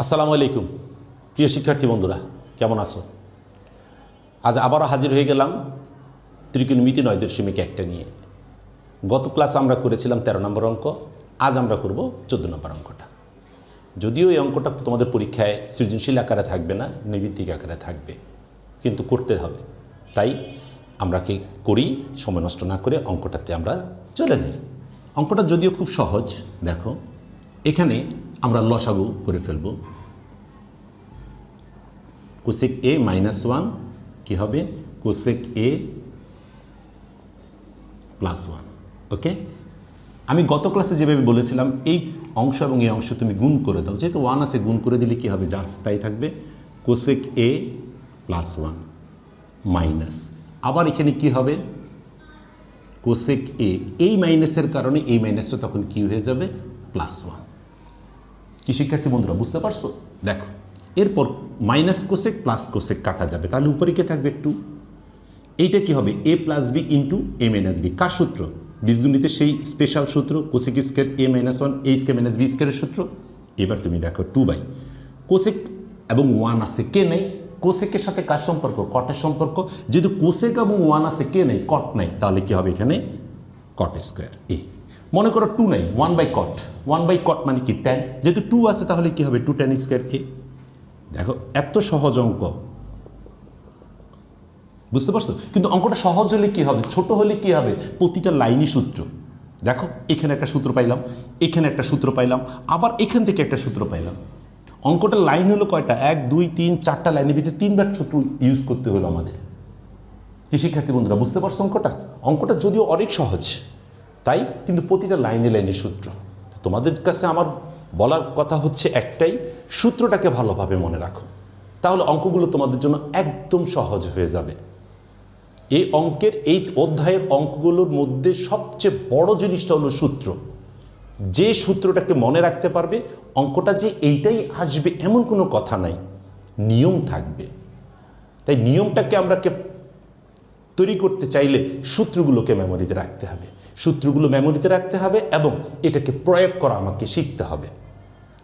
আসসালামু আলাইকুম প্রিয় শিক্ষার্থী বন্ধুরা, কেমন আছো? আজ আবারও হাজির হয়ে গেলাম ত্রিকোণমিতি 9.1টা নিয়ে। গত ক্লাসে আমরা করেছিলাম 13 নম্বর অঙ্ক, আজ আমরা করব 14 নম্বর অঙ্কটা। যদিও এই অঙ্কটা তোমাদের পরীক্ষায় সৃজনশীল আকারে থাকবে না, নৈমিত্তিক আকারে থাকবে, কিন্তু করতে হবে। তাই আমরা কি করি, সময় নষ্ট না করে অঙ্কটাতে আমরা চলে যাই। অঙ্কটা যদিও খুব সহজ, দেখো এখানে আমরা লসাগু করে ফেলব। কোসেক এ -1 কি হবে? কোসেক এ +1। ওকে, আমি গত ক্লাসে যেভাবে বলেছিলাম এই অংশ এবং এই অংশ তুমি গুণ করে দাও, যেহেতু 1 আছে গুণ করে দিলে কি হবে? জাস্ট তাই থাকবে, কোসেক এ +1 মাইনাস, আবার এখানে কি হবে? কোসেক এ, এই মাইনাসের কারণে এই মাইনাসটা তখন কি হয়ে যাবে? +1। কি শিক্ষার্থী বন্ধুরা বুঝতে পারছো? দেখো এরপর মাইনাস কোসেক প্লাস কোসেক কাটা যাবে, তাহলে উপরে কে থাকবে? 2। এইটা কি হবে? a + b into a - b। কার সূত্র? বীজগণিতের সেই স্পেশাল সূত্র, cosec square a - 1 a square - b স্কয়ারের সূত্র। এবার তুমি দেখো 2/, কোসেক এবং 1 আছে, কে নেই? কোসেকের সাথে কার সম্পর্ক? কটের সম্পর্ক। যেহেতু কোসেক এবং 1 আছে, কে নেই? কট নাই, তাহলে কি হবে এখানে? কট স্কয়ার a। মনে করো 2 নাই, 1/cot। 1/cot মানে কি? tan। যেহেতু 2 আছে তাহলে কি হবে? 2 tan স্কয়ার a। দেখো এত সহজ অঙ্ক, বুঝতে পারছো? কিন্তু অঙ্কটা সহজ হলে কি হবে? ছোট হলে কি হবে? প্রতিটা লাইনই সূত্র। দেখো এখানে একটা সূত্র পাইলাম, এখানে একটা সূত্র পাইলাম, আবার এখান থেকে একটা সূত্র পাইলাম। অঙ্কটার লাইন হলো কয়টা? 1 2 3 4টা লাইনের ভিতরে 3বার সূত্র ইউজ করতে হলো আমাদের। কি শিক্ষার্থী বন্ধুরা বুঝতে পারছো অঙ্কটা? অঙ্কটা যদিও অনেক সহজ, তাই কিন্তু প্রতিটা লাইনে লাইনে সূত্র। তোমাদের কাছে আমার বলার কথা হচ্ছে একটাই, সূত্রটাকে ভালোভাবে মনে রাখো, তাহলে অঙ্কগুলো তোমাদের জন্য একদম সহজ হয়ে যাবে। এই অঙ্কের, এই অধ্যায়ের অঙ্কগুলোর মধ্যে সবচেয়ে বড় জিনিসটা হলো সূত্র। যে সূত্রটাকে মনে রাখতে পারবে, অঙ্কটা যে এইটাই আসবে এমন কোনো কথা নাই, নিয়ম থাকবে। তাই নিয়মটাকে আমরা তৈরি করতে চাইলে সূত্রগুলোকে মেমোরিতে রাখতে হবে, সূত্রগুলো মেমোরিতে রাখতে হবে এবং এটাকে প্রয়োগ করা আমাকে শিখতে হবে।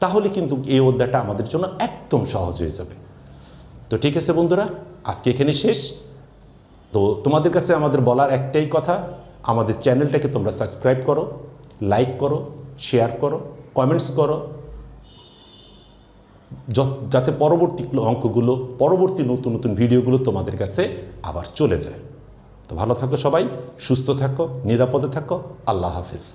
তাহলে কিন্তু এই অধ্যায়টা আমাদের জন্য একদম সহজ হয়ে যাবে। তো ঠিক আছে বন্ধুরা, আজকে এখানে শেষ। তো তোমাদের কাছে আমাদের বলার একটাই কথা, আমাদের চ্যানেলটাকে তোমরা সাবস্ক্রাইব করো, লাইক করো, শেয়ার করো, কমেন্টস করো, যাতে পরবর্তী অঙ্কগুলো, পরবর্তী নতুন নতুন ভিডিওগুলো তোমাদের কাছে আবার চলে যায়। তো ভালো থাকো সবাই, সুস্থ থাকো, নিরাপদে থাকো। আল্লাহ হাফেজ।